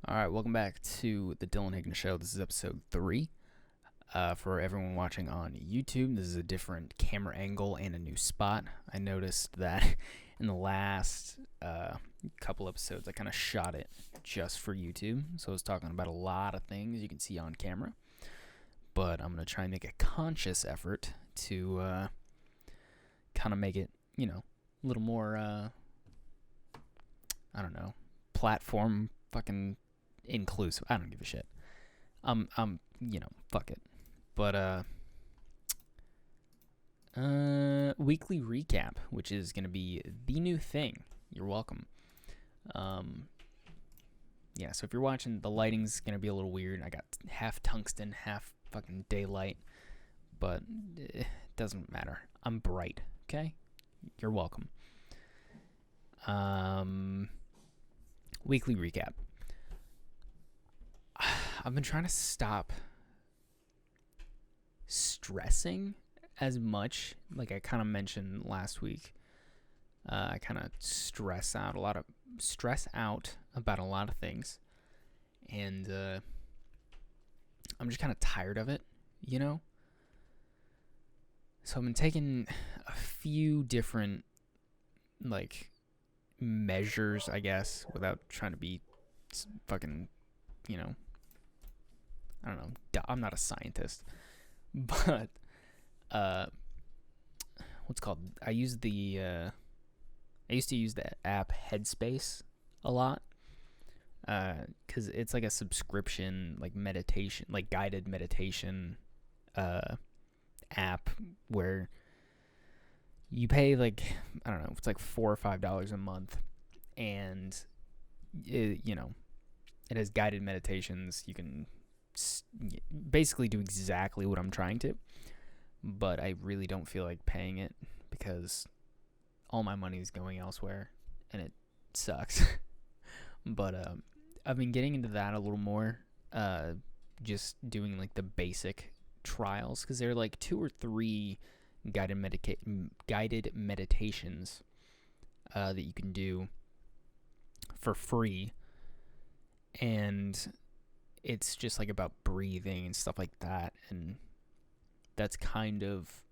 All right, welcome back to the Dillon Higgins Show. This is episode 3. For everyone watching on YouTube, this is a different camera angle and a new spot. I noticed that in the last couple episodes, I kind of shot it just for YouTube. So I was talking about a lot of things you can see on camera. But I'm going to try and make a conscious effort to kind of make it, a little more, platform fucking inclusive. I don't give a shit. Fuck it. But weekly recap, which is gonna be the new thing. You're welcome. So if you're watching, the lighting's gonna be a little weird. I got half tungsten, half fucking daylight, but it doesn't matter. I'm bright. Okay, you're welcome. Weekly recap. I've been trying to stop stressing as much. Like I kind of mentioned last week, I kind of stress out about a lot of things, and I'm just kind of tired of it, So I've been taking a few different measures, I guess, without trying to be fucking, I don't know. I'm not a scientist, but what's called? I used to use the app Headspace a lot, because it's like a subscription, meditation, guided meditation app where you pay I don't know, it's like $4 or $5 a month, and it has guided meditations. You can basically do exactly what I'm trying to, but I really don't feel like paying it because all my money is going elsewhere, and it sucks. But I've been getting into that a little more, just doing the basic trials, because there are 2 or 3 guided meditations that you can do for free, and it's just about breathing and stuff like that, and that's kind of,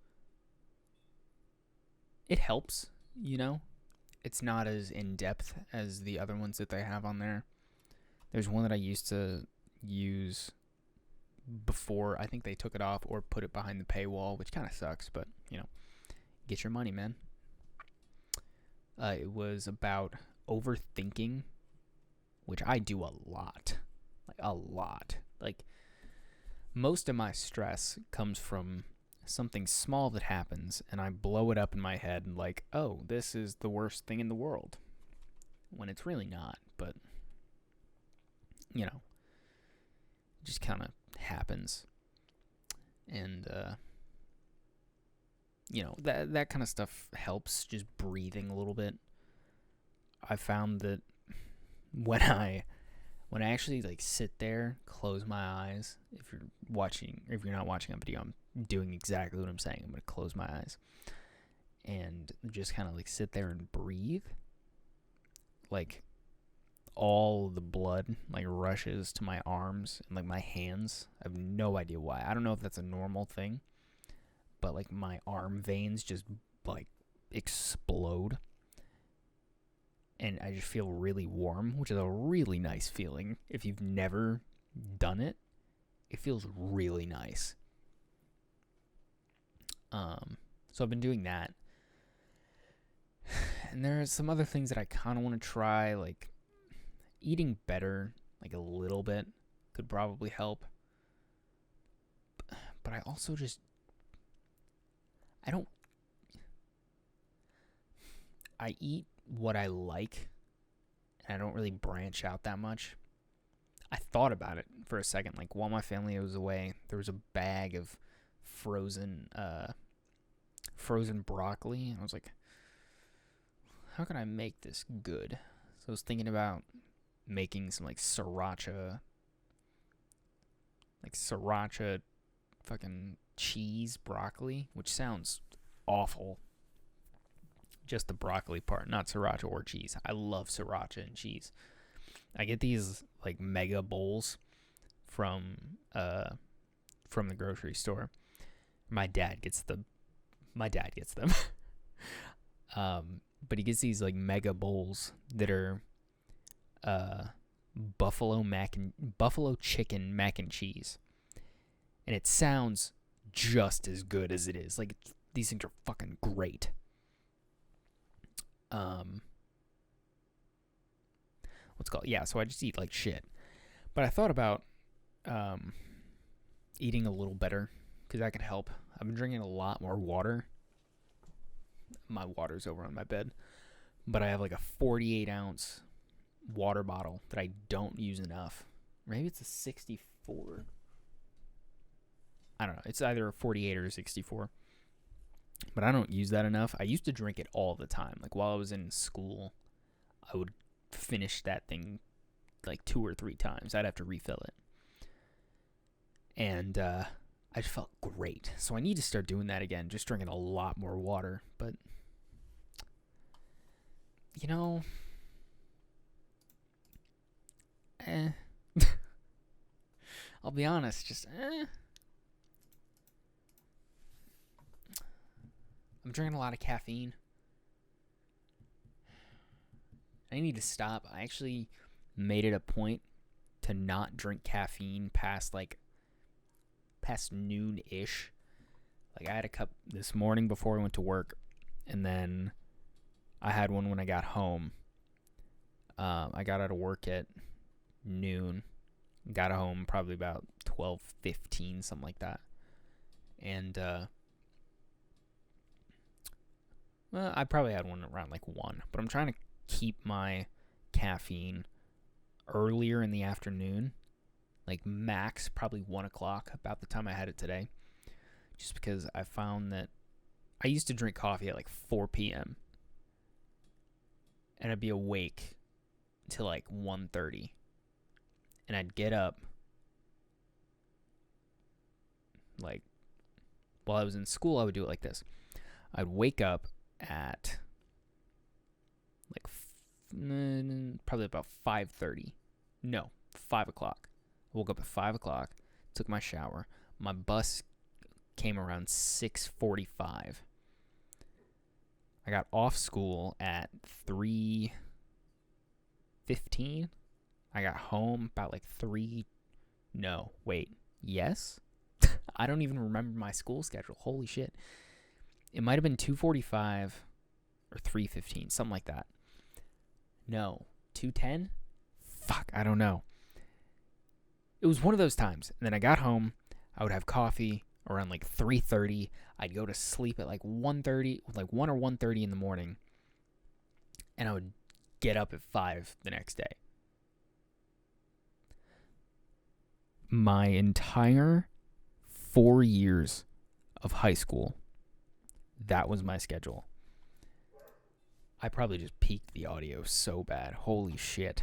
it helps, It's not as in-depth as the other ones that they have on there. There's one that I used to use before. I think they took it off or put it behind the paywall, which kind of sucks, but get your money, man. It was about overthinking, which I do a lot. Most of my stress comes from something small that happens, and I blow it up in my head and oh, this is the worst thing in the world, when it's really not. But it just kind of happens, and that kind of stuff helps, just breathing a little bit. I found that when I actually sit there, close my eyes. If you're not watching on video, I'm doing exactly what I'm saying. I'm gonna close my eyes and just kind of sit there and breathe. All the blood rushes to my arms and my hands. I have no idea why. I don't know if that's a normal thing, but my arm veins just explode. And I just feel really warm, which is a really nice feeling. If you've never done it, it feels really nice. So I've been doing that. And there are some other things that I kind of want to try, eating better, a little bit could probably help. But I also just, I eat what I like, and I don't really branch out that much. I thought about it for a second. While my family was away, there was a bag of frozen broccoli, and I was like, how can I make this good? So I was thinking about making some sriracha fucking cheese broccoli, which sounds awful. Just the broccoli part, not sriracha or cheese. I love sriracha and cheese. I get these like mega bowls from the grocery store. My dad gets them. But he gets these like mega bowls that are buffalo chicken mac and cheese, and it sounds just as good as it is. Like, these things are fucking great. What's called? Yeah, so I just eat like shit. But I thought about eating a little better, because that could help. I've been drinking a lot more water. My water's over on my bed. But I have like a 48-ounce water bottle that I don't use enough. Maybe it's a 64. I don't know. It's either a 48 or a 64. But I don't use that enough. I used to drink it all the time. Like, while I was in school, I would finish that thing like 2 or 3 times. I'd have to refill it. And I just felt great. So I need to start doing that again. Just drinking a lot more water. But, you know, I'll be honest, just I'm drinking a lot of caffeine. I need to stop. I actually made it a point to not drink caffeine past noon-ish. Like, I had a cup this morning before I went to work, and then I had one when I got home. I got out of work at noon, got home probably about 12:15, something like that. And I probably had one around like 1, but I'm trying to keep my caffeine earlier in the afternoon, like max probably 1 o'clock, about the time I had it today, just because I found that I used to drink coffee at like 4 p.m. and I'd be awake till like 1:30, and I'd get up, like, while I was in school, I would do it like this. I'd wake up at like probably about 5:30. No, 5 o'clock. I woke up at 5 o'clock, took my shower. My bus came around 6:45. I got off school at 3:15. I got home about like 3. No, wait. Yes? I don't even remember my school schedule. Holy shit. It might have been 2:45 or 3:15, something like that. No, 2:10? Fuck, I don't know. It was one of those times. And then I got home. I would have coffee around like 3:30. I'd go to sleep at like 1:30, like 1 or 1:30 in the morning. And I would get up at 5 the next day. My entire 4 years of high school, that was my schedule. I probably just peaked the audio so bad. Holy shit.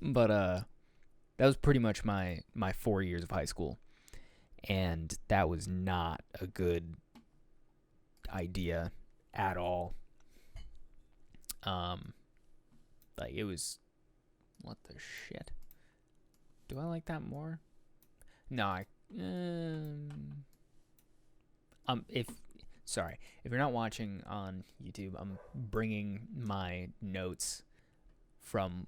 But that was pretty much my 4 years of high school. And that was not a good idea at all. Like, it was, what the shit? Do I like that more? No, if you're not watching on YouTube, I'm bringing my notes from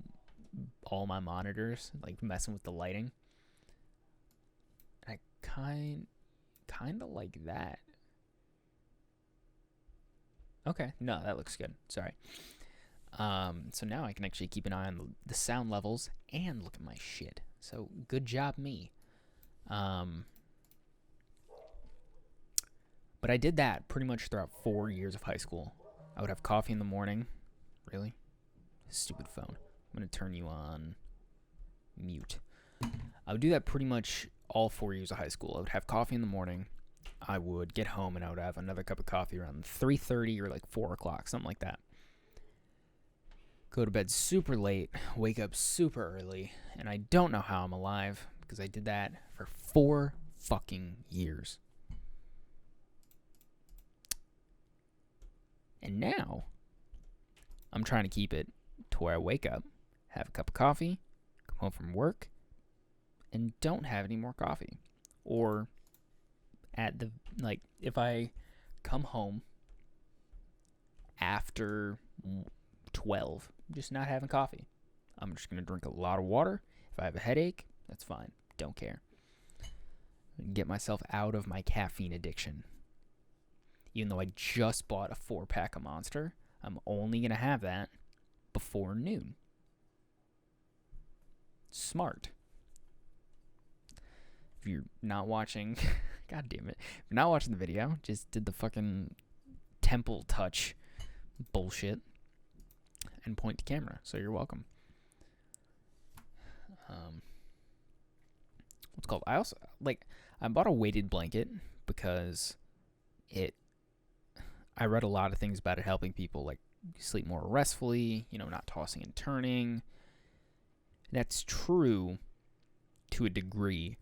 all my monitors, like messing with the lighting. I kind of like that. Okay, no, that looks good. Sorry. So now I can actually keep an eye on the sound levels and look at my shit. So good job, me. But I did that pretty much throughout 4 years of high school. I would have coffee in the morning. Really? Stupid phone. I'm going to turn you on mute. I would do that pretty much all 4 years of high school. I would have coffee in the morning. I would get home and I would have another cup of coffee around 3:30 or like 4 o'clock, something like that. Go to bed super late, wake up super early, and I don't know how I'm alive because I did that for 4 fucking years. And now, I'm trying to keep it to where I wake up, have a cup of coffee, come home from work, and don't have any more coffee. Or if I come home after 12, just not having coffee. I'm just going to drink a lot of water. If I have a headache, that's fine. Don't care. Get myself out of my caffeine addiction. Even though I just bought a 4-pack of Monster, I'm only going to have that before noon. Smart. If you're not watching, God damn it. If you're not watching the video, just did the fucking temple touch bullshit and point to camera. So you're welcome. What's called? I bought a weighted blanket because I read a lot of things about it helping people like sleep more restfully, not tossing and turning. That's true to a degree.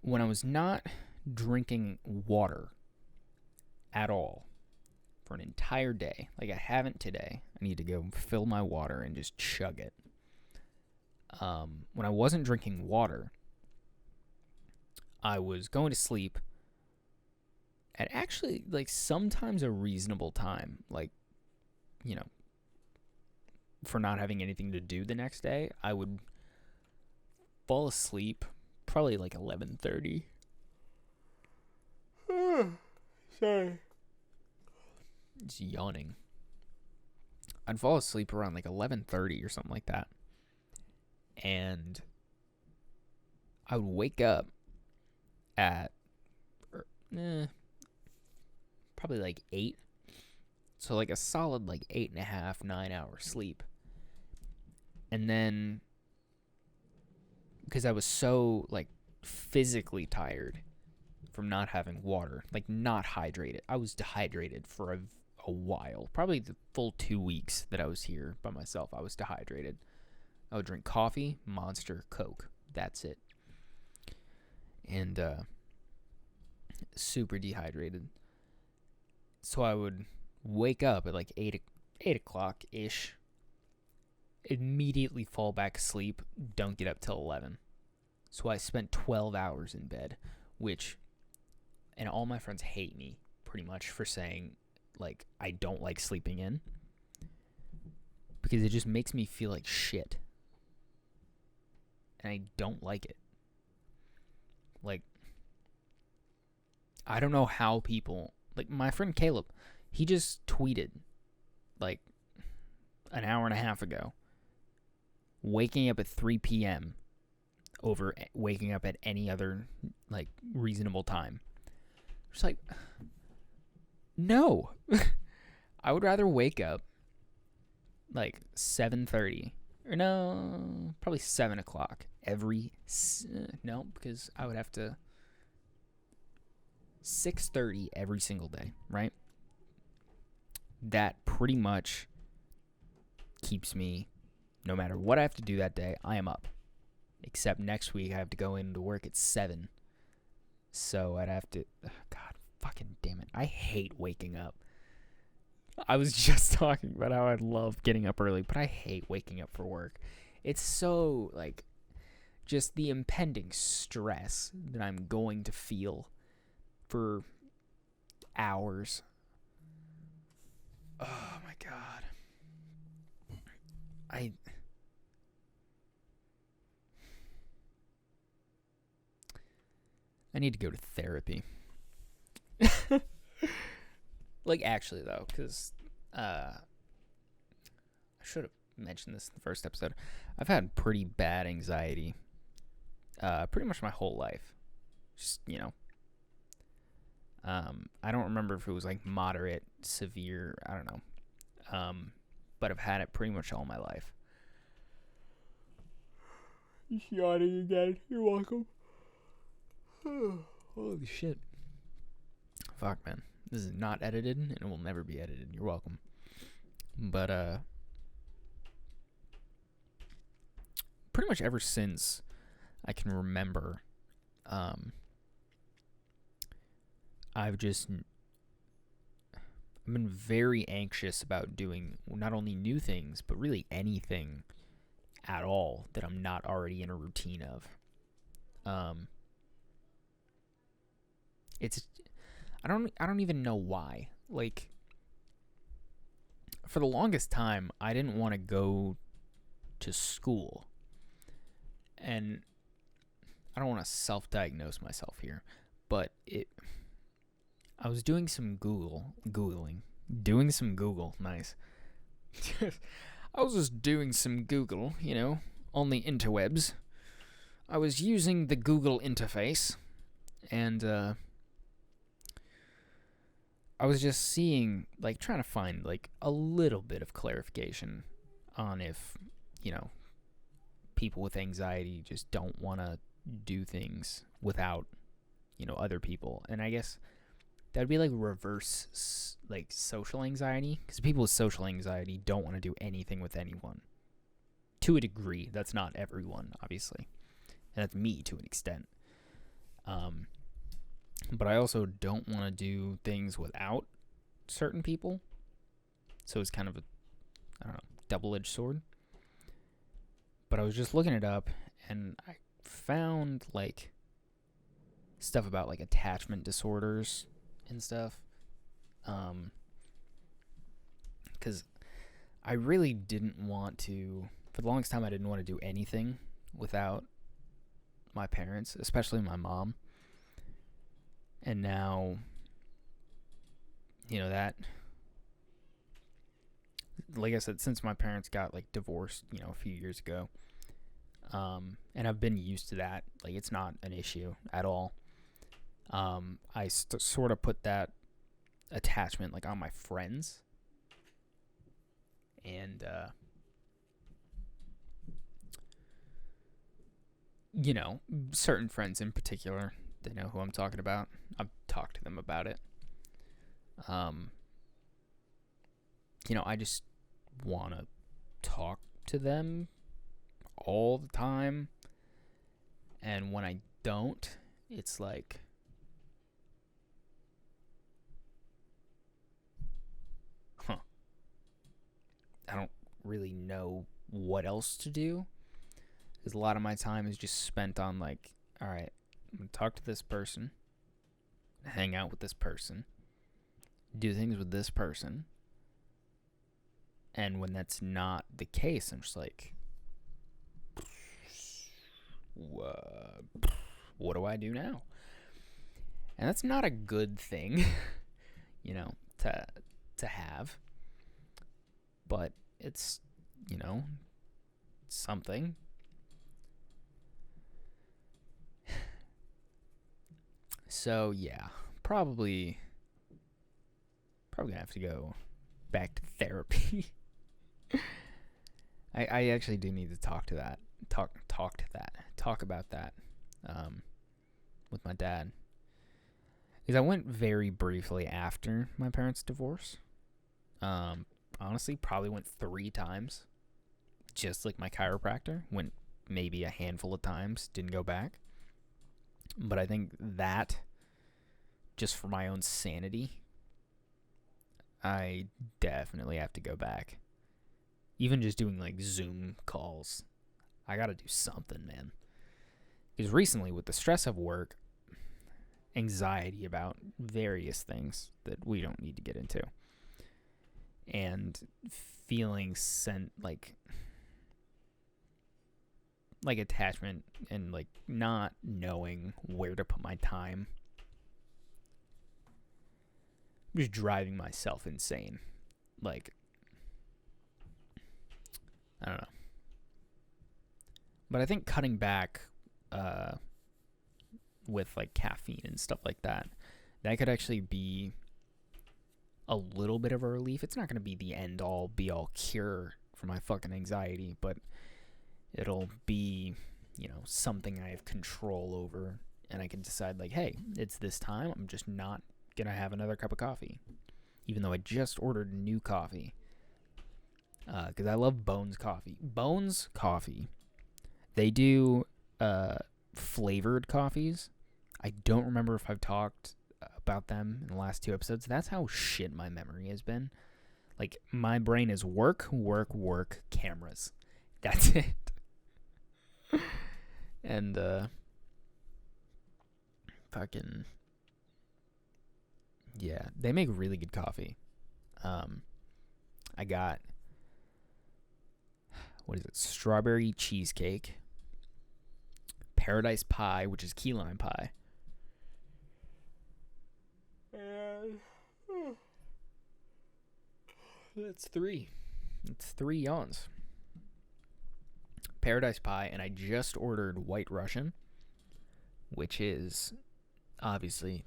When I was not drinking water at all for an entire day, like I haven't today, I need to go fill my water and just chug it. When I wasn't drinking water, I was going to sleep at actually like sometimes a reasonable time, like, for not having anything to do the next day. I would fall asleep probably like 11:30. Sorry. Just yawning. I'd fall asleep around like 11:30 or something like that. And I would wake up at probably like 8. So like a solid like 8.5, 9 hour sleep. And then, because I was so like physically tired from not having water, like not hydrated. I was dehydrated for a while. Probably the full 2 weeks that I was here by myself, I was dehydrated. I would drink coffee, Monster, Coke. That's it. And super dehydrated. So I would wake up at like 8 o'clock-ish, immediately fall back asleep, don't get up till 11. So I spent 12 hours in bed, and all my friends hate me pretty much for saying, like, I don't like sleeping in, because it just makes me feel like shit. And I don't like it. Like, I don't know how people, like my friend Caleb, he just tweeted like an hour and a half ago, waking up at 3 p.m. over waking up at any other like reasonable time. Just like, no. I would rather wake up like 7:30 or no, probably 7 o'clock no, because I would have to 6:30 every single day, right? That pretty much keeps me, no matter what I have to do that day, I am up. Except next week I have to go into work at 7. So I'd have to, God fucking damn it. I hate waking up. I was just talking about how I love getting up early, but I hate waking up for work. It's so, like, just the impending stress that I'm going to feel for hours. Oh my God. I need to go to therapy. Like, actually, though, because I should have mentioned this in the first episode. I've had pretty bad anxiety pretty much my whole life. Just, I don't remember if it was, like, moderate, severe, I don't know. But I've had it pretty much all my life. Just yawning again. You're welcome. Holy shit. Fuck, man. This is not edited, and it will never be edited. You're welcome. But, pretty much ever since I can remember, I've I've been very anxious about doing not only new things, but really anything at all that I'm not already in a routine of. Um, it's I don't even know why. Like, for the longest time, I didn't want to go to school, and I don't want to self-diagnose myself here, but I was doing some doing some Google, nice. I was just doing some Google, on the interwebs. I was using the Google interface, and I was just seeing, like, trying to find, like, a little bit of clarification on if, people with anxiety just don't want to do things without, other people. And I guess that would be like reverse, like, social anxiety, because people with social anxiety don't want to do anything with anyone. To a degree, that's not everyone, obviously, and that's me to an extent. But I also don't want to do things without certain people. So it's kind of a, I don't know, double-edged sword. But I was just looking it up, and I found, like, stuff about, like, attachment disorders and stuff. Because I really didn't want to, for the longest time, I didn't want to do anything without my parents, especially my mom. And now, that, like I said, since my parents got, like, divorced, a few years ago, and I've been used to that. Like, it's not an issue at all. I sort of put that attachment, like, on my friends. And, certain friends in particular, they know who I'm talking about. I've talked to them about it. I just want to talk to them all the time. And when I don't, it's like, I don't really know what else to do. Because a lot of my time is just spent on, like, all right, I'm going to talk to this person, hang out with this person, do things with this person. And when that's not the case, I'm just like, what do I do now? And that's not a good thing, to have. But it's, something. So, yeah, probably gonna have to go back to therapy. I actually do need to talk about that with my dad. Because I went very briefly after my parents' divorce. Honestly, probably went 3 times. Just like my chiropractor. Went maybe a handful of times. Didn't go back. But I think that, just for my own sanity, I definitely have to go back. Even just doing, like, Zoom calls. I gotta do something, man. Because recently, with the stress of work, anxiety about various things that we don't need to get into, and feeling like attachment and, like, not knowing where to put my time, I'm just driving myself insane. Like, I don't know. But I think cutting back with, like, caffeine and stuff like that could actually be a little bit of a relief. It's not going to be the end-all, be-all cure for my fucking anxiety, but it'll be, something I have control over, and I can decide, like, hey, it's this time, I'm just not going to have another cup of coffee, even though I just ordered new coffee, because I love Bones Coffee. Bones Coffee, they do flavored coffees. I don't remember if I've talked about them in the last 2 episodes. That's how shit my memory has been. Like, my brain is work, work, work, cameras. That's it. And, fucking, yeah, they make really good coffee. I got, what is it, strawberry cheesecake, paradise pie, which is key lime pie, and that's 3. It's 3 yawns. Paradise pie, and I just ordered White Russian, which is obviously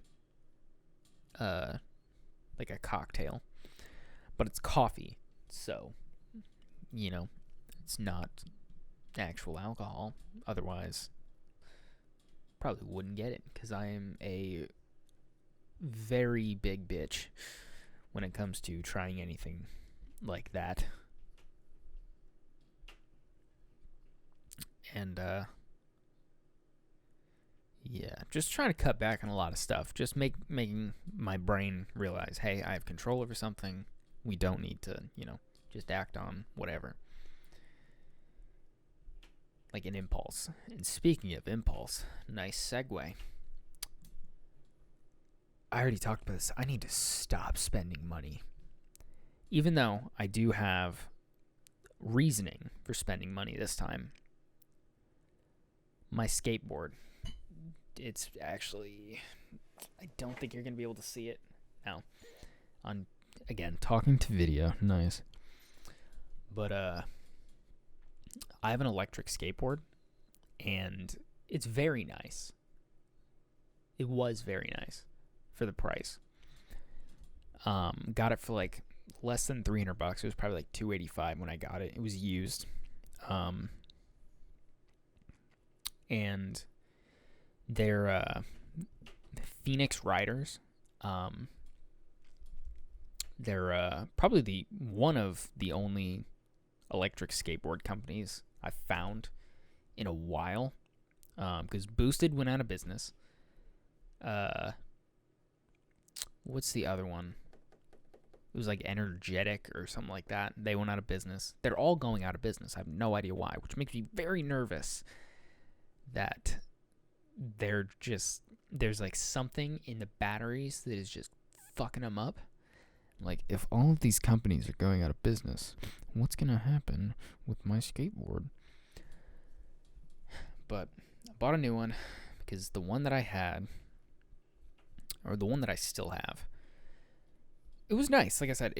like a cocktail, but it's coffee, so it's not actual alcohol. Otherwise, probably wouldn't get it, because I am a very big bitch when it comes to trying anything like that. And yeah, just trying to cut back on a lot of stuff. Just making my brain realize, hey, I have control over something. We don't need to, just act on whatever. Like an impulse. And speaking of impulse, nice segue. I already talked about this. I need to stop spending money. Even though I do have reasoning for spending money this time. My skateboard. It's actually, I don't think you're going to be able to see it now. Again, talking to video. Nice. But I have an electric skateboard, and it's very nice. It was very nice for the price. Got it for like less than $300. It was probably like $285 when I got it. It was used. And they're Phoenix Riders. They're probably one of the only electric skateboard companies I've found in a while. Because Boosted went out of business. What's the other one? It was like Energetic or something like that. They went out of business. They're all going out of business. I have no idea why, which makes me very nervous that there's like something in the batteries that is just fucking them up. Like, if all of these companies are going out of business, what's going to happen with my skateboard? But I bought a new one because the one that I had, or the one that I still have, it was nice. Like I said,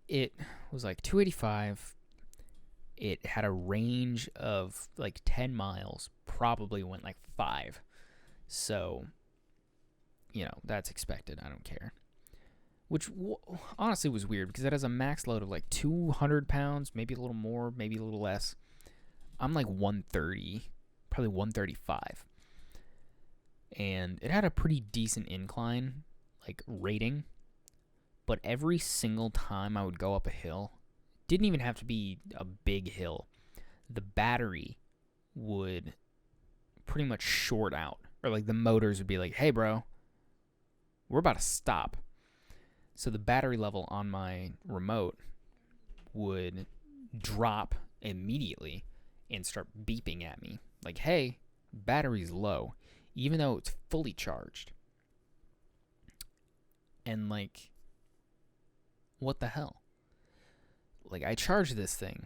it was like $285. It had a range of like 10 miles, probably went like 5. So, that's expected. I don't care. Which honestly was weird, because it has a max load of like 200 pounds, maybe a little more, maybe a little less. I'm like 130, probably 135. And it had a pretty decent incline, like rating. But every single time I would go up a hill, didn't even have to be a big hill, the battery would pretty much short out. Or like the motors would be like, hey bro, we're about to stop. So the battery level on my remote would drop immediately and start beeping at me. Like, hey, battery's low, even though it's fully charged. And like, what the hell? Like, I charge this thing,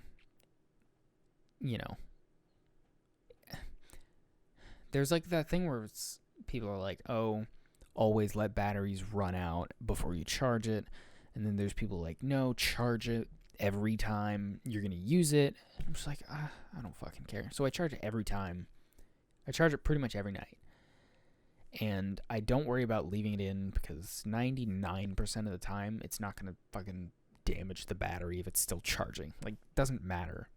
there's like that thing where people are like, oh, always let batteries run out before you charge it. And then there's people like, no, charge it every time you're going to use it. I'm just like, I don't fucking care. So I charge it every time. I charge it pretty much every night. And I don't worry about leaving it in, because 99% of the time, it's not going to fucking damage the battery if it's still charging. Like, doesn't matter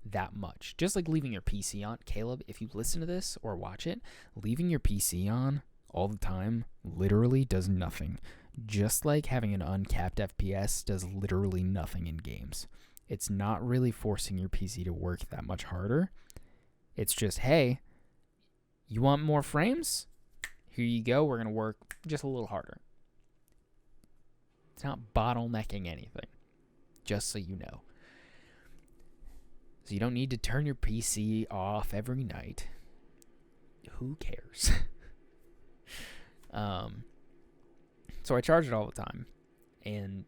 that much. Just like leaving your PC on. Caleb, if you listen to this or watch it, leaving your PC on all the time literally does nothing. Just like having an uncapped FPS does literally nothing in games. It's not really forcing your PC to work that much harder. It's just, hey, you want more frames? Here you go. We're going to work just a little harder. It's not bottlenecking anything, just so you know. So you don't need to turn your PC off every night. Who cares? So I charge it all the time, and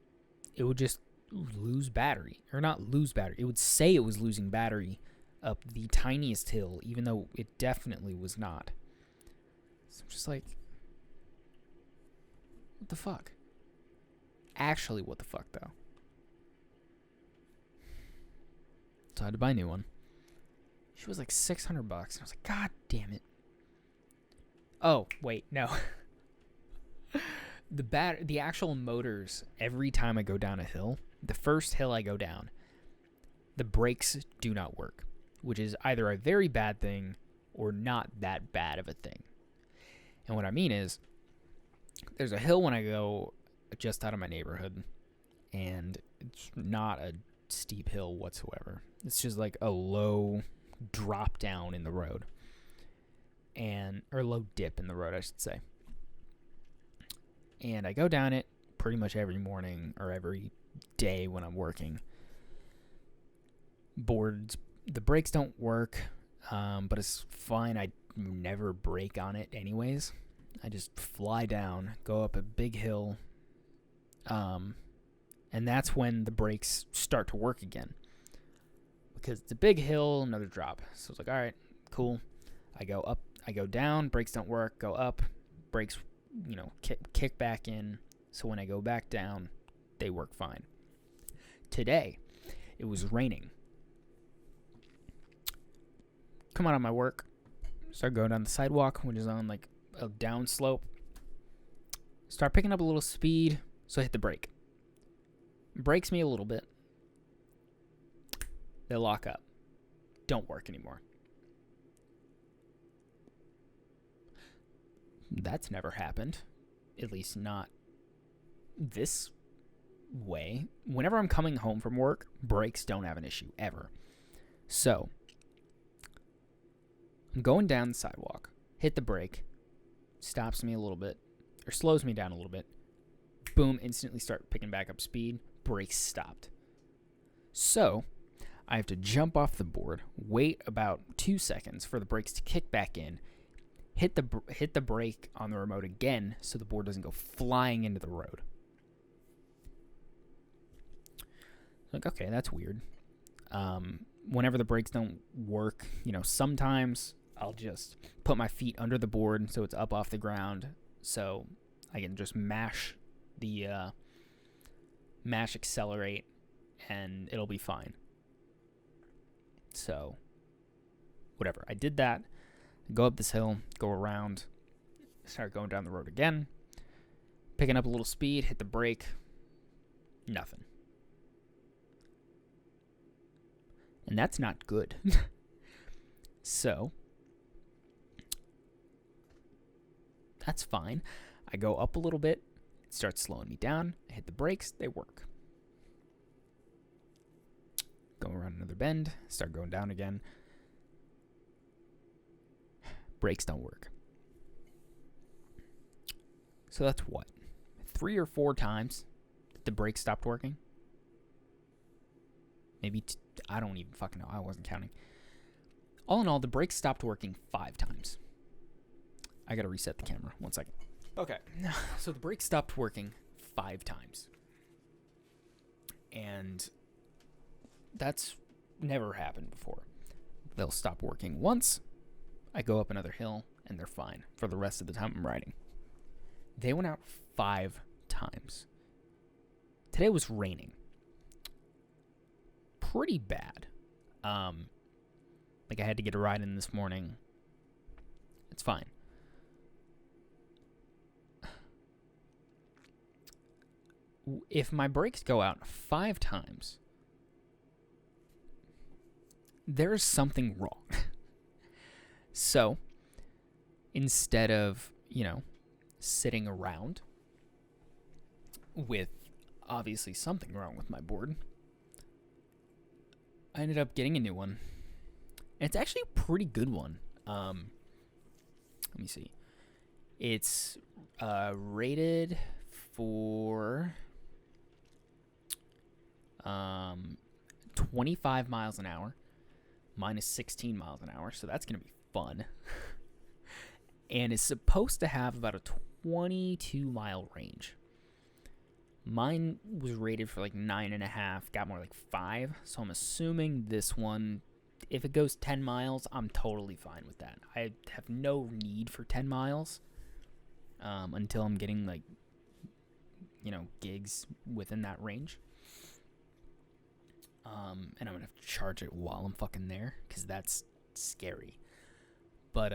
it would just lose battery. Or not lose battery. It would say it was losing battery up the tiniest hill, even though it definitely was not. So I'm just like, what the fuck? Actually, what the fuck, though? So I had to buy a new one. She was like $600. And I was like, God damn it. Oh, wait, no. The actual motors, every time I go down a hill, the first hill I go down, the brakes do not work, which is either a very bad thing or not that bad of a thing. And what I mean is, there's a hill when I go just out of my neighborhood, and it's not a steep hill whatsoever. It's just like a low drop down in the road, or low dip in the road, I should say. And I go down it pretty much every morning or every day when I'm working. The brakes don't work, but it's fine. I never brake on it anyways. I just fly down, go up a big hill, and that's when the brakes start to work again. Because it's a big hill, another drop. So it's like, all right, cool. I go up, I go down, brakes don't work, go up, brakes, kick back in. So when I go back down, they work fine. Today, it was raining. Come out of my work, start going down the sidewalk, which is on like a down slope. Start picking up a little speed, so I hit the brake. Brakes me a little bit. They lock up. Don't work anymore. That's never happened. At least not this way. Whenever I'm coming home from work, brakes don't have an issue, ever. So, I'm going down the sidewalk. Hit the brake. Stops me a little bit. Or slows me down a little bit. Boom, instantly start picking back up speed. Brakes stopped. So, I have to jump off the board, wait about 2 seconds for the brakes to kick back in, hit the brake on the remote again so the board doesn't go flying into the road. Like, okay, that's weird. Whenever the brakes don't work, sometimes I'll just put my feet under the board so it's up off the ground, so I can just mash accelerate, and it'll be fine. So, whatever. I did that. Go up this hill, go around, start going down the road again, picking up a little speed, hit the brake, nothing. And that's not good. So, that's fine. I go up a little bit, it starts slowing me down, I hit the brakes, they work. Go around another bend, start going down again. Brakes don't work. So that's what? 3 or 4 times the brakes stopped working? Maybe, I don't even fucking know. I wasn't counting. All in all, the brakes stopped working 5 times. I gotta reset the camera. 1 second. Okay. So the brakes stopped working 5 times. And that's never happened before. They'll stop working once. I go up another hill, and they're fine for the rest of the time I'm riding. They went out 5 times. Today was raining. Pretty bad. Like I had to get a ride in this morning. It's fine. If my brakes go out 5 times, there's something wrong. So, instead of, sitting around with obviously something wrong with my board, I ended up getting a new one. And it's actually a pretty good one. Let me see. It's rated for 25 miles an hour. Mine is 16 miles an hour, so that's going to be fun. And it's supposed to have about a 22-mile range. Mine was rated for like 9.5, got more like 5. So I'm assuming this one, if it goes 10 miles, I'm totally fine with that. I have no need for 10 miles until I'm getting like, gigs within that range. And I'm going to have to charge it while I'm fucking there because that's scary. But,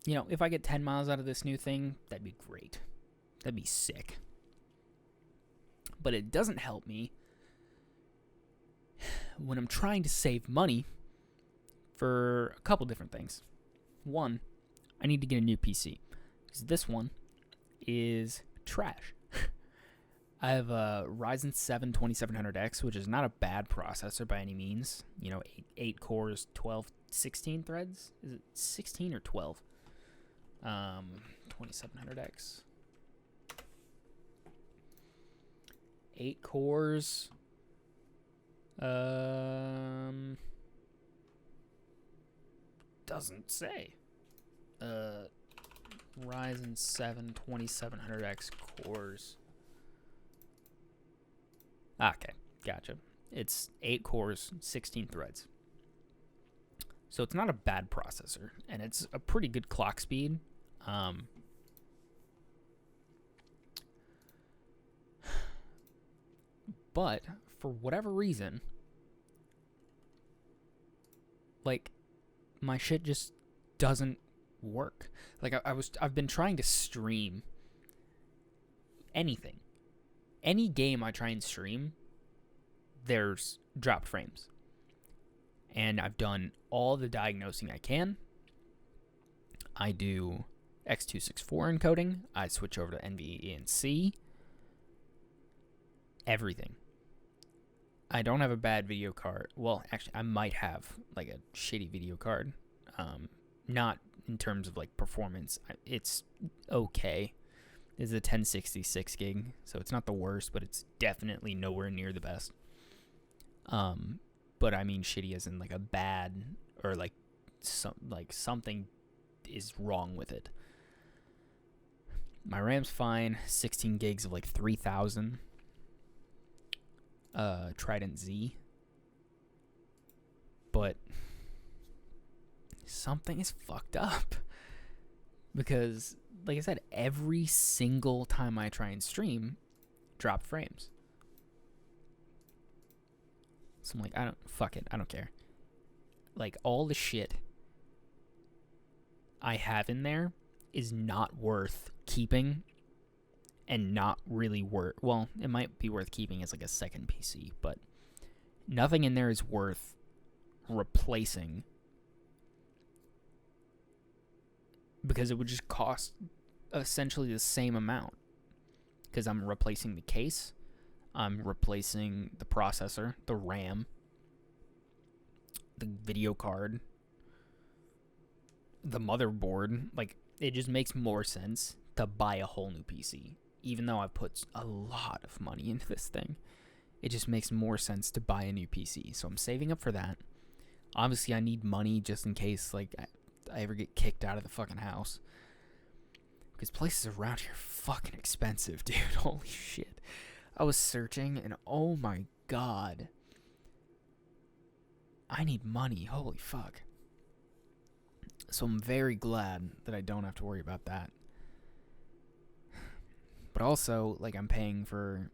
if I get 10 miles out of this new thing, that'd be great. That'd be sick. But it doesn't help me when I'm trying to save money for a couple different things. One, I need to get a new PC because this one is trash. I have a Ryzen 7 2700X, which is not a bad processor by any means. 8 cores, 16 threads? Is it 16 or 12? 2700X. 8 cores. Doesn't say. Ryzen 7 2700X cores. Okay, gotcha. It's 8 cores, 16 threads. So it's not a bad processor, and it's a pretty good clock speed. But for whatever reason, like, my shit just doesn't work. Like, I've been trying to stream anything. Any game I try and stream, there's dropped frames. And I've done all the diagnosing I can. I do X264 encoding. I switch over to NVENC. Everything. I don't have a bad video card. Well, actually, I might have like a shitty video card. Not in terms of like performance. It's okay. It's a 1066 gig, so it's not the worst, but it's definitely nowhere near the best. But I mean shitty as in like a bad, or like something is wrong with it. My RAM's fine, 16 gigs of like 3000. Trident Z. But something is fucked up. Because, like I said, every single time I try and stream, drop frames. So I'm like, fuck it, I don't care. Like, all the shit I have in there is not worth keeping, and not really worth, well, it might be worth keeping as like a second PC, but nothing in there is worth replacing, because it would just cost essentially the same amount, because I'm replacing the case, I'm replacing the processor, the RAM, the video card, the motherboard. Like, it just makes more sense to buy a whole new PC. Even though I put a lot of money into this thing, it just makes more sense to buy a new PC. So I'm saving up for that. Obviously, I need money just in case like I ever get kicked out of the fucking house. Because places around here are fucking expensive, dude. Holy shit. I was searching, and oh my god. I need money. Holy fuck. So I'm very glad that I don't have to worry about that. But also, like, I'm paying for,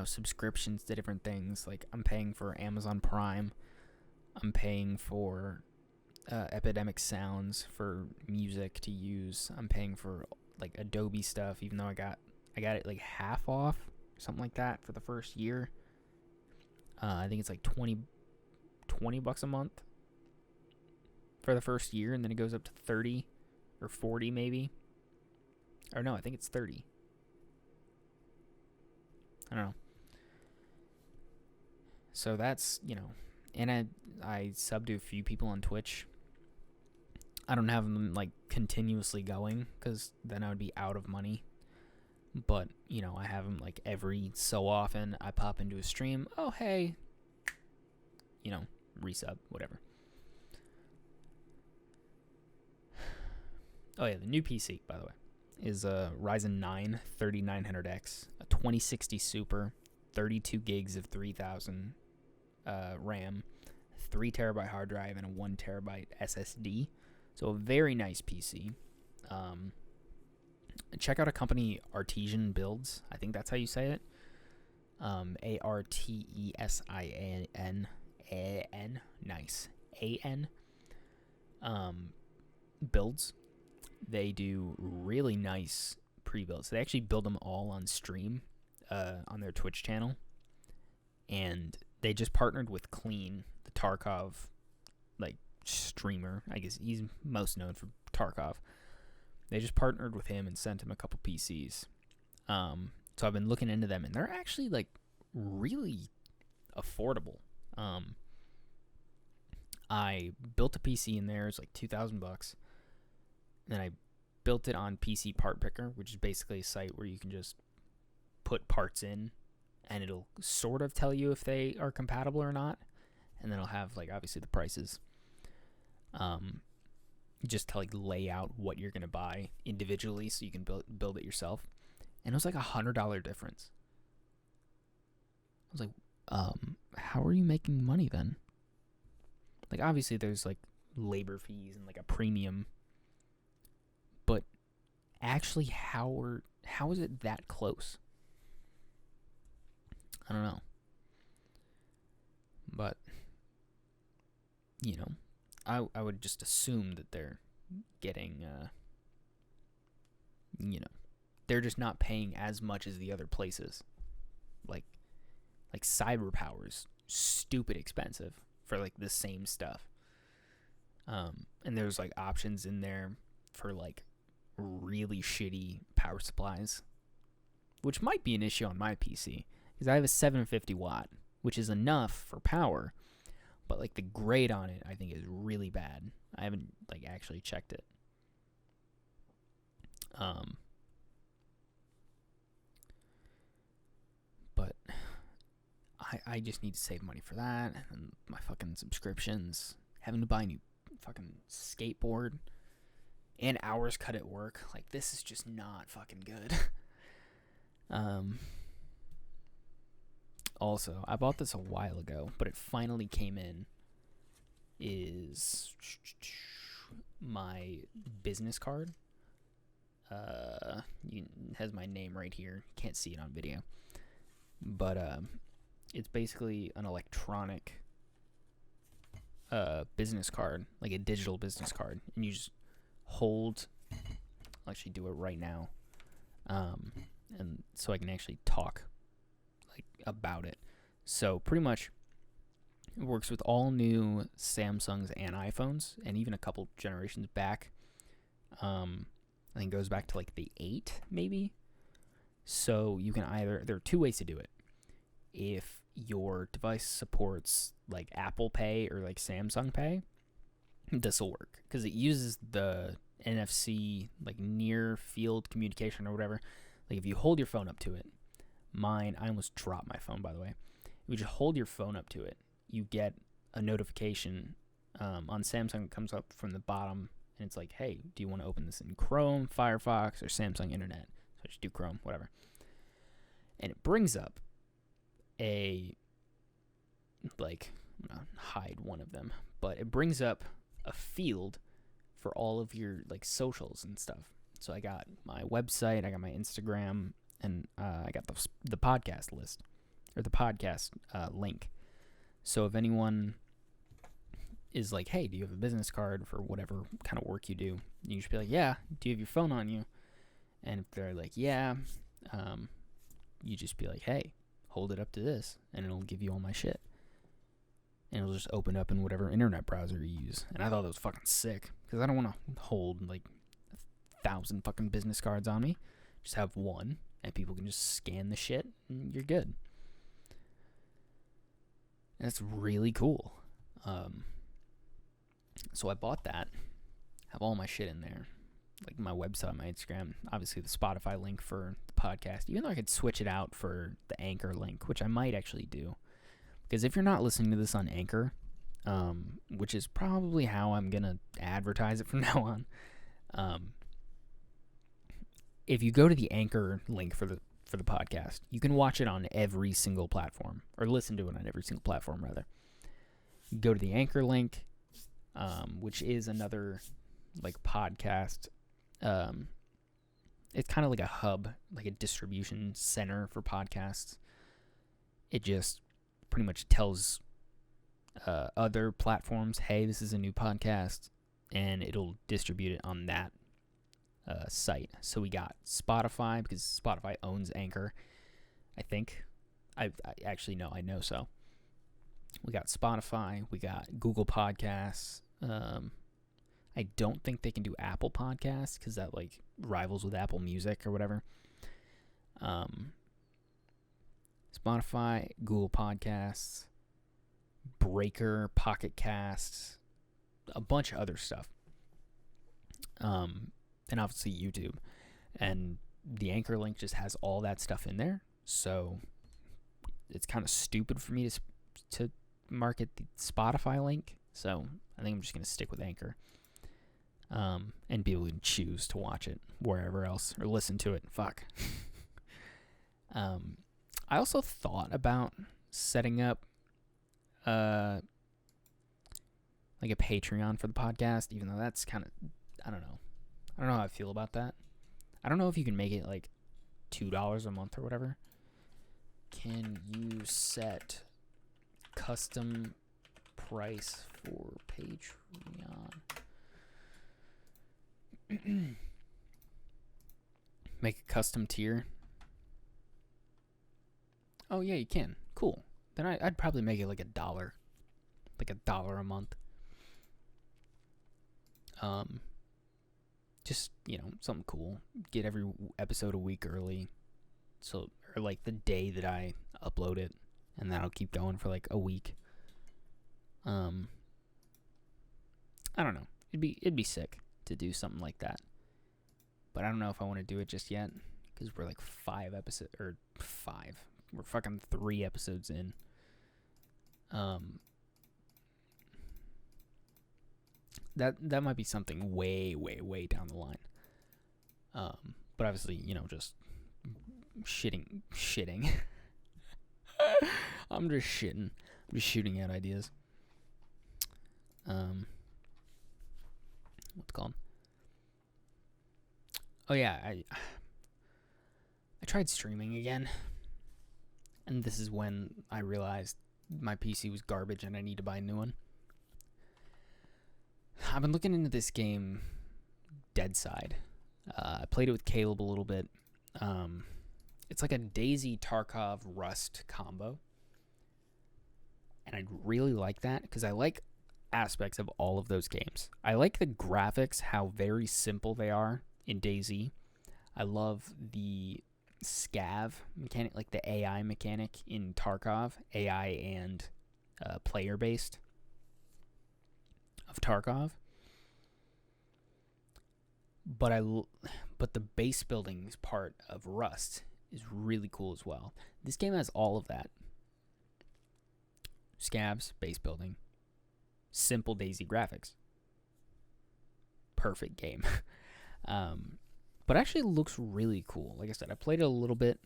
subscriptions to different things. Like, I'm paying for Amazon Prime. I'm paying for Epidemic Sounds for music to use. I'm paying for, like, Adobe stuff, even though I got it, like, half off, something like that, for the first year. I think it's, like, $20 a month for the first year, and then it goes up to 30 or 40 maybe. Or no, I think it's 30. I don't know. So that's, and I sub to a few people on Twitch. I don't have them like continuously going because then I would be out of money. But, you know, I have them like every so often. I pop into a stream. Oh, hey. You know, resub, whatever. Oh, yeah, the new PC, by the way, is a Ryzen 9 3900X, a 2060 Super, 32 gigs of 3000 RAM, 3 terabyte hard drive, and a 1 terabyte SSD. So a very nice PC. Check out a company, Artesian Builds. I think that's how you say it. Artesian. Nice. AN. Builds. They do really nice pre-builds. They actually build them all on stream on their Twitch channel. And they just partnered with Clean, the Tarkov like streamer. I guess he's most known for Tarkov. They just partnered with him and sent him a couple PCs. So I've been looking into them, and they're actually like really affordable. I built a PC in there. It's like $2,000. Then I built it on PC Part Picker, which is basically a site where you can just put parts in, and it'll sort of tell you if they are compatible or not. And then it'll have like obviously the prices. Just to like lay out what you're gonna buy individually, so you can build it yourself. And it was like $100 difference. I was like, how are you making money then? Like obviously there's like labor fees and like a premium, but actually how is it that close? I don't know. But you know, I would just assume that they're getting, you know, they're just not paying as much as the other places. Like CyberPower's stupid expensive for like the same stuff. And there's like options in there for like really shitty power supplies, which might be an issue on my PC because I have a 750 watt, which is enough for power. But like the grade on it, I think is really bad. I haven't like actually checked it. But I just need to save money for that and my fucking subscriptions. Having to buy a new fucking skateboard and hours cut at work. Like this is just not fucking good. Also, I bought this a while ago, but it finally came in. Is my business card. Has my name right here. Can't see it on video, but it's basically an electronic business card, like a digital business card, and you just hold. I'll actually do it right now, and so I can actually talk like about it. So pretty much it works with all new Samsungs and iPhones, and even a couple generations back. I think it goes back to like the 8 maybe. So you can there are two ways to do it. If your device supports like Apple Pay or like Samsung Pay, this will work because it uses the NFC like near field communication or whatever. Like if you hold your phone up to it, I almost dropped my phone, by the way. If you just hold your phone up to it, you get a notification on Samsung. It comes up from the bottom, and it's like, hey, do you want to open this in Chrome, Firefox, or Samsung Internet? So I just do Chrome, whatever. And it brings up I'm gonna hide one of them, but it brings up a field for all of your like socials and stuff. So I got my website, I got my Instagram, and I got the podcast list, or the podcast link. So if anyone is like, hey, do you have a business card for whatever kind of work you do? You just be like, yeah, do you have your phone on you? And if they're like, yeah, you just be like, hey, hold it up to this, and it'll give you all my shit. And it'll just open up in whatever internet browser you use. And I thought that was fucking sick, because I don't want to hold like 1,000 fucking business cards on me. Just have one, and people can just scan the shit, and you're good. And that's really cool. So I bought that. have all my shit in there. Like my website, my Instagram, obviously the Spotify link for the podcast, even though I could switch it out for the Anchor link, which I might actually do. Because if you're not listening to this on Anchor, which is probably how I'm going to advertise it from now on, if you go to the Anchor link for the podcast, you can watch it on every single platform, or listen to it on every single platform, rather. You go to the Anchor link, which is another like podcast. It's kind of like a hub, like a distribution center for podcasts. It just pretty much tells other platforms, hey, this is a new podcast, and it'll distribute it on that site. So we got Spotify, because Spotify owns Anchor, I think. I actually know, I know so. We got Spotify, we got Google Podcasts. I don't think they can do Apple Podcasts because that like rivals with Apple Music or whatever. Spotify, Google Podcasts, Breaker, Pocket Casts, a bunch of other stuff. And obviously YouTube. And the Anchor link just has all that stuff in there. So it's kind of stupid for me to market the Spotify link. So I think I'm just going to stick with Anchor. And be able to choose to watch it wherever else or listen to it. Fuck. I also thought about setting up like a Patreon for the podcast, even though that's kind of, I don't know how I feel about that. I don't know if you can make it like $2 a month or whatever. Can you set custom price for Patreon? Make a custom tier. Oh yeah, you can. Cool. Then I'd probably make it like $1, like $1 a month. Just, something cool. Get every episode a week early, so, or like the day that I upload it, and that'll keep going for like a week. I don't know. It'd be sick to do something like that, but I don't know if I want to do it just yet, because we're like 5 episodes, or 5. We're fucking 3 episodes in. That might be something way, way, way down the line. But obviously, just shitting. I'm just shitting. I'm just shooting out ideas. What's it called? Oh yeah, I tried streaming again, and this is when I realized my PC was garbage and I need to buy a new one. I've been looking into this game, Dead Side. I played it with Caleb a little bit. It's like a Daisy Tarkov Rust combo, and I really like that because I like aspects of all of those games. I like the graphics, how very simple they are in Daisy. I love the scav mechanic, like the AI mechanic in Tarkov, AI and player based of Tarkov. But the base building part of Rust is really cool as well. This game has all of that. Scavs, base building, simple Daisy graphics. Perfect game. But actually looks really cool. Like I said, I played it a little bit.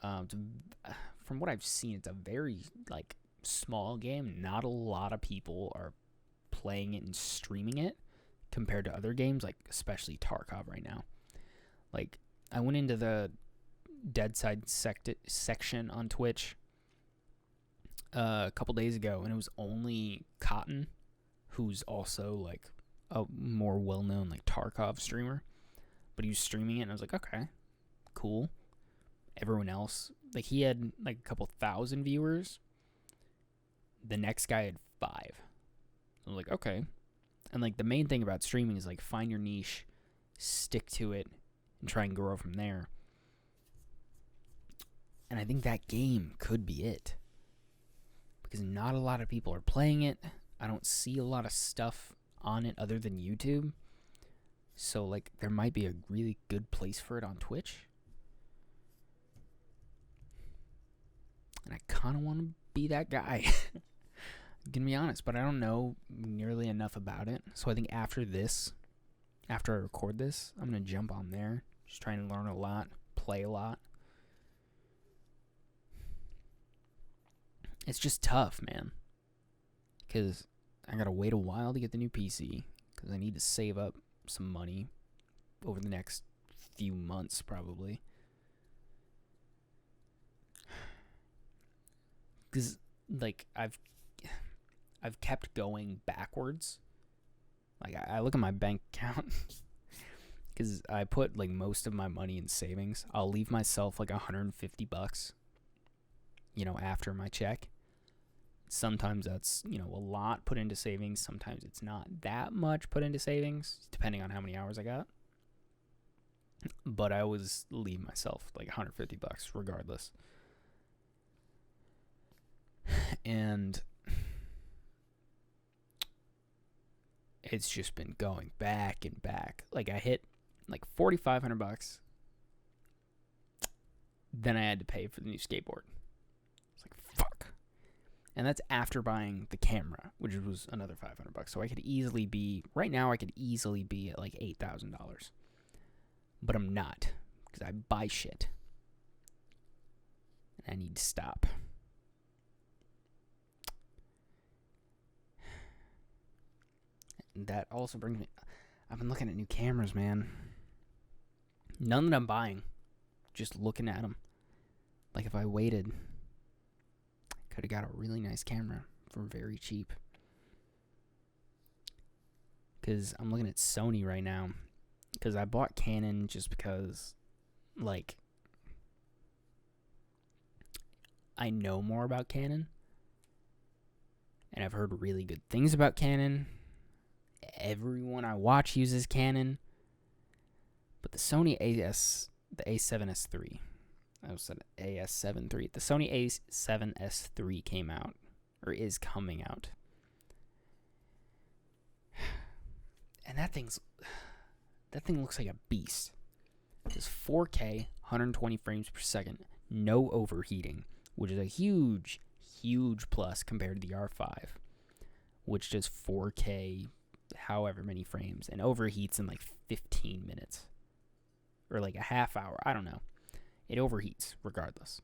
From what I've seen, it's a very small game. Not a lot of people are playing it and streaming it compared to other games, especially Tarkov right now. I went into the Dead Side section on Twitch a couple days ago, and it was only Cotton, who's also a more well-known Tarkov streamer, but he was streaming it, and I was like, okay, cool. Everyone else, he had a couple thousand viewers. The next guy had 5. I was like, okay. And the main thing about streaming is find your niche, stick to it, and try and grow from there. And I think that game could be it, because not a lot of people are playing it. I don't see a lot of stuff on it other than YouTube. So, like, there might be a really good place for it on Twitch. And I kind of want to be that guy. I'm gonna be honest, but I don't know nearly enough about it. So I think after I record this, I'm going to jump on there. Just trying to learn a lot, play a lot. It's just tough, man. Because I got to wait a while to get the new PC. Because I need to save up some money over the next few months, probably. Because, like, I've kept going backwards. Like, I look at my bank account because I put, like, most of my money in savings. I'll leave myself, like, $150, after my check. Sometimes that's, a lot put into savings. Sometimes it's not that much put into savings, depending on how many hours I got. But I always leave myself, like, $150 regardless. And it's just been going back and back. Like, I hit like $4,500. Then I had to pay for the new skateboard. It's like, fuck. And that's after buying the camera, which was another $500. So I could easily be, right now I could easily be at like $8,000. But I'm not, because I buy shit. And I need to stop. That also brings me... I've been looking at new cameras, man. None that I'm buying. Just looking at them. Like, if I waited, could have got a really nice camera for very cheap. Because I'm looking at Sony right now. Because I bought Canon just because, like, I know more about Canon. And I've heard really good things about Canon. Everyone I watch uses Canon. But the Sony the A7S III. I said AS7 III. The Sony A7S III came out, or is coming out. And that thing looks like a beast. It's 4K, 120 frames per second, no overheating, which is a huge, huge plus compared to the R5, which does 4K, however many frames, and overheats in like 15 minutes. Or like a half hour, I don't know. It overheats regardless.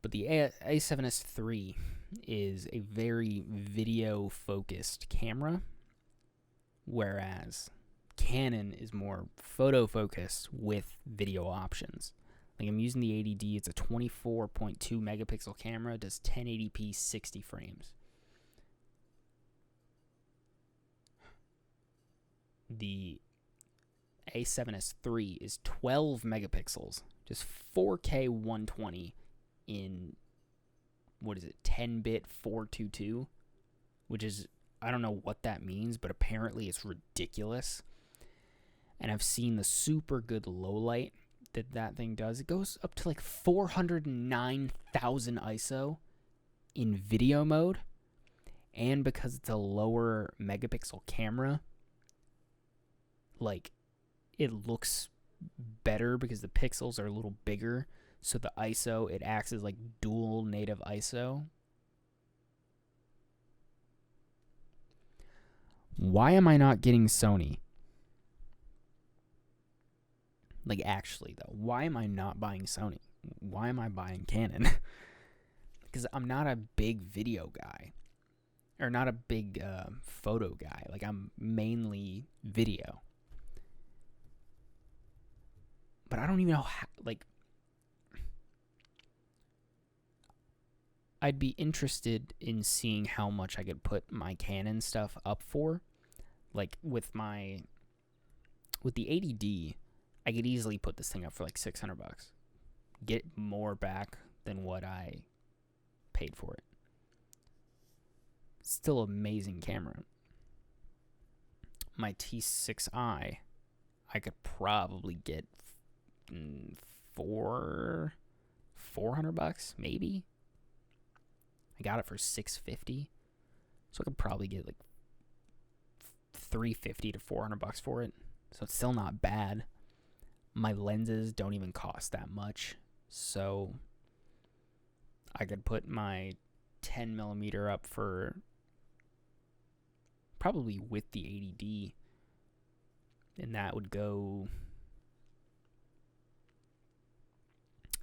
But the A7S III is a very video-focused camera, whereas Canon is more photo-focused with video options. Like, I'm using the 80D. It's a 24.2 megapixel camera. It does 1080p 60 frames. The A7S III is 12 megapixels, just 4K 120 in, 10-bit 422, which is, I don't know what that means, but apparently it's ridiculous. And I've seen the super good low light that thing does. It goes up to like 409,000 ISO in video mode, and because it's a lower megapixel camera, like, it looks better because the pixels are a little bigger, so the ISO, it acts as like dual native ISO. Why am I not getting Sony? Like, actually, though, why am I not buying Sony? Why am I buying Canon? Because I'm not a big video guy. Or not a big photo guy. Like, I'm mainly video. But I don't even know how, like, I'd be interested in seeing how much I could put my Canon stuff up for. Like, with the 80D, I could easily put this thing up for like $600. Get more back than what I paid for it. Still amazing camera. My T6i, I could probably get $400, maybe. I got it for $650. So I could probably get like $350 to $400 for it. So it's still not bad. My lenses don't even cost that much. So I could put my 10 millimeter up for probably with the 80D. And that would go,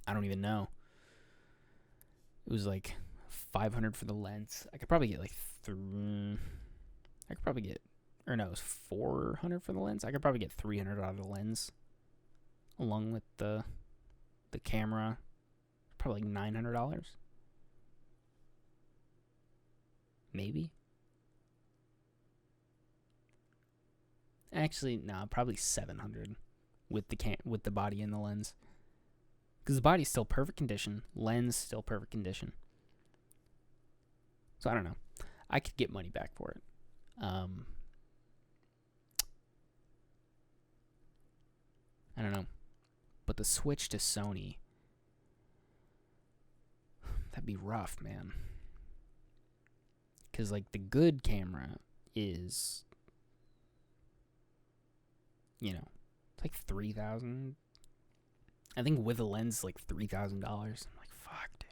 I don't even know. It was like $500 for the lens. I could probably get like or no, it was $400 for the lens. I could probably get $300 out of the lens, along with the camera. Probably like $900, maybe. Actually, no, probably $700 with the body and the lens. Because the body's still perfect condition, lens still perfect condition. So I don't know. I could get money back for it. I don't know. But the switch to Sony, that'd be rough, man. Because, like, the good camera is, it's like $3,000. I think with a lens, like $3,000. I'm like, fuck, dude.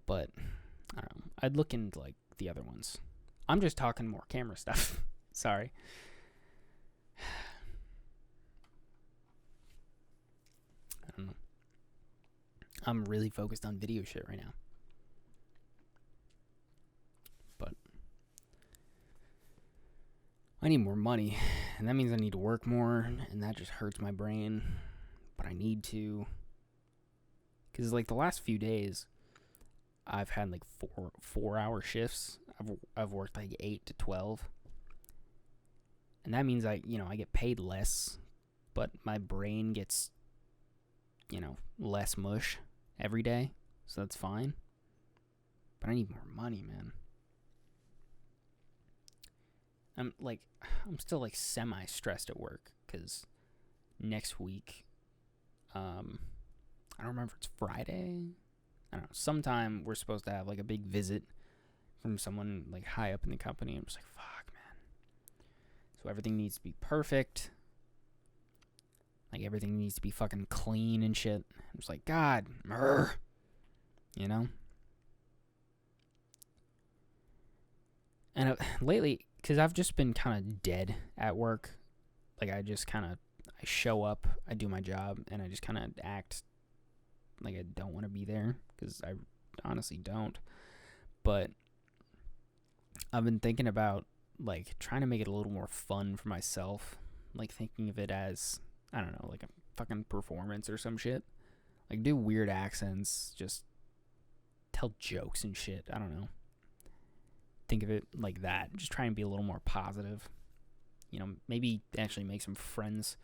But I don't know. I'd look into like the other ones. I'm just talking more camera stuff. Sorry. I don't know. I'm really focused on video shit right now. But I need more money, and that means I need to work more, and that just hurts my brain. But I need to, because like the last few days, I've had like 4-hour shifts. I've worked like 8 to 12, and that means I get paid less, but my brain gets less mush every day, so that's fine. But I need more money, man. I'm still like semi-stressed at work because next week, I don't remember if it's Friday. I don't know. Sometime we're supposed to have like a big visit from someone like high up in the company. I'm just like, fuck, man. So everything needs to be perfect. Like everything needs to be fucking clean and shit. I'm just like, God, And lately, because I've just been kind of dead at work. Like I show up, I do my job, and I just kind of act like I don't want to be there, because I honestly don't. But I've been thinking about like trying to make it a little more fun for myself, like thinking of it as, I don't know, like a fucking performance or some shit. Like do weird accents, just tell jokes and shit. I don't know. Think of it like that. Just try and be a little more positive. Maybe actually make some friends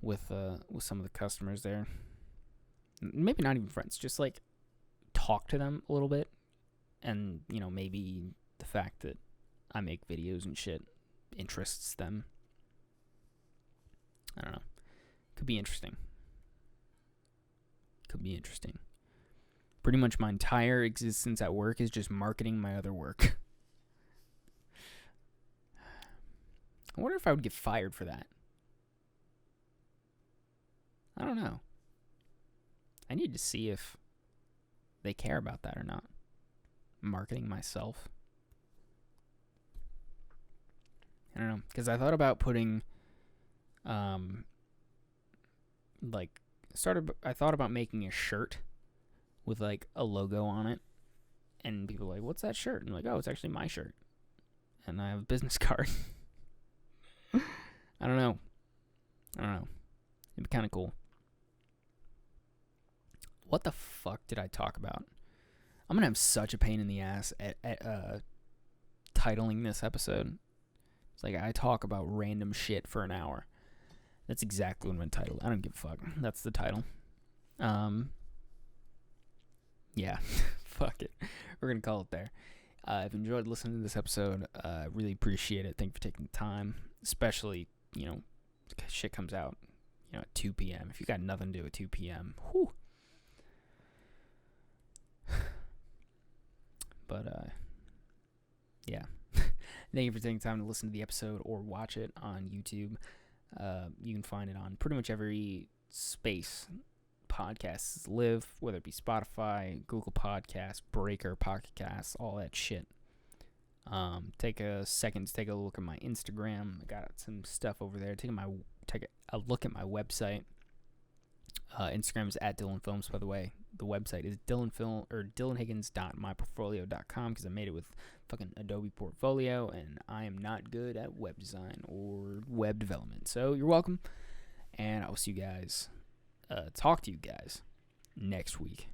with some of the customers there. Maybe not even friends, just like talk to them a little bit. And, maybe the fact that I make videos and shit interests them. I don't know. Could be interesting. Pretty much my entire existence at work is just marketing my other work. I wonder if I would get fired for that. I don't know. I need to see if they care about that or not. Marketing myself. I don't know. Because I thought about putting, I thought about making a shirt with like a logo on it. And people are like, what's that shirt? And I'm like, oh, it's actually my shirt. And I have a business card. I don't know. It'd be kind of cool. What the fuck did I talk about? I'm going to have such a pain in the ass at titling this episode. It's like I talk about random shit for an hour. That's exactly what I'm going to title. I don't give a fuck. That's the title. Yeah. Fuck it. We're going to call it there. If you enjoyed listening to this episode, really appreciate it. Thank you for taking the time. Especially, shit comes out, at 2 p.m. If you got nothing to do at 2 p.m., whew. But, yeah. Thank you for taking time to listen to the episode or watch it on YouTube. You can find it on pretty much every space podcasts live, whether it be Spotify, Google Podcasts, Breaker, Pocket Casts, all that shit. Take a second to take a look at my Instagram. I got some stuff over there. Take a look at my website. Instagram is at Dillon Films, by the way. The website is DillonHiggins.myportfolio.com because I made it with fucking Adobe Portfolio, and I am not good at web design or web development. So you're welcome, and I will see you guys, talk to you guys next week.